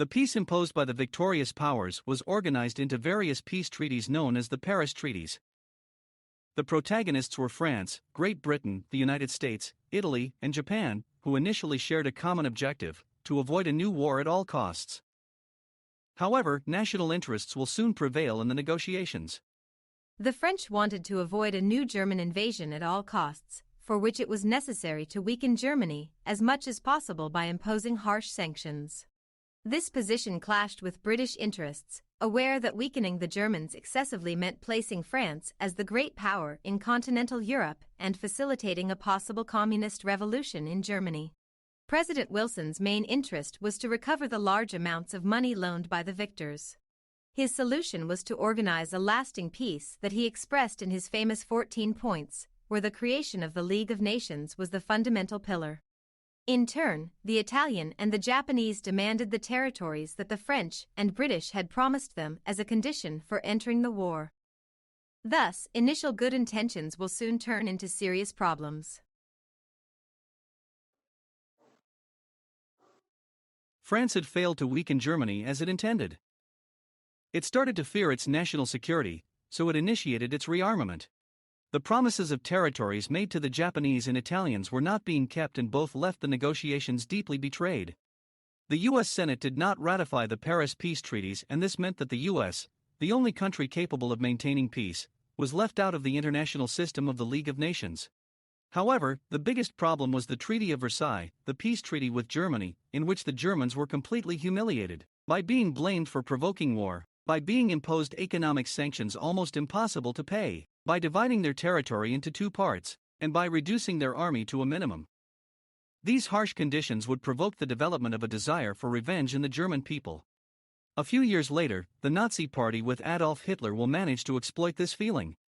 The peace imposed by the victorious powers was organized into various peace treaties known as the Paris Treaties. The protagonists were France, Great Britain, the United States, Italy, and Japan, who initially shared a common objective: to avoid a new war at all costs. However, national interests will soon prevail in the negotiations. The French wanted to avoid a new German invasion at all costs, for which it was necessary to weaken Germany as much as possible by imposing harsh sanctions. This position clashed with British interests, aware that weakening the Germans excessively meant placing France as the great power in continental Europe and facilitating a possible communist revolution in Germany. President Wilson's main interest was to recover the large amounts of money loaned by the victors. His solution was to organize a lasting peace that he expressed in his famous 14 points, where the creation of the League of Nations was the fundamental pillar. In turn, the Italian and the Japanese demanded the territories that the French and British had promised them as a condition for entering the war. Thus, initial good intentions will soon turn into serious problems. France had failed to weaken Germany as it intended. It started to fear its national security, so it initiated its rearmament. The promises of territories made to the Japanese and Italians were not being kept, and both left the negotiations deeply betrayed. The U.S. Senate did not ratify the Paris peace treaties, and this meant that the U.S., the only country capable of maintaining peace, was left out of the international system of the League of Nations. However, the biggest problem was the Treaty of Versailles, the peace treaty with Germany, in which the Germans were completely humiliated by being blamed for provoking war, by being imposed economic sanctions almost impossible to pay, by dividing their territory into two parts, and by reducing their army to a minimum. These harsh conditions would provoke the development of a desire for revenge in the German people. A few years later, the Nazi Party with Adolf Hitler will manage to exploit this feeling.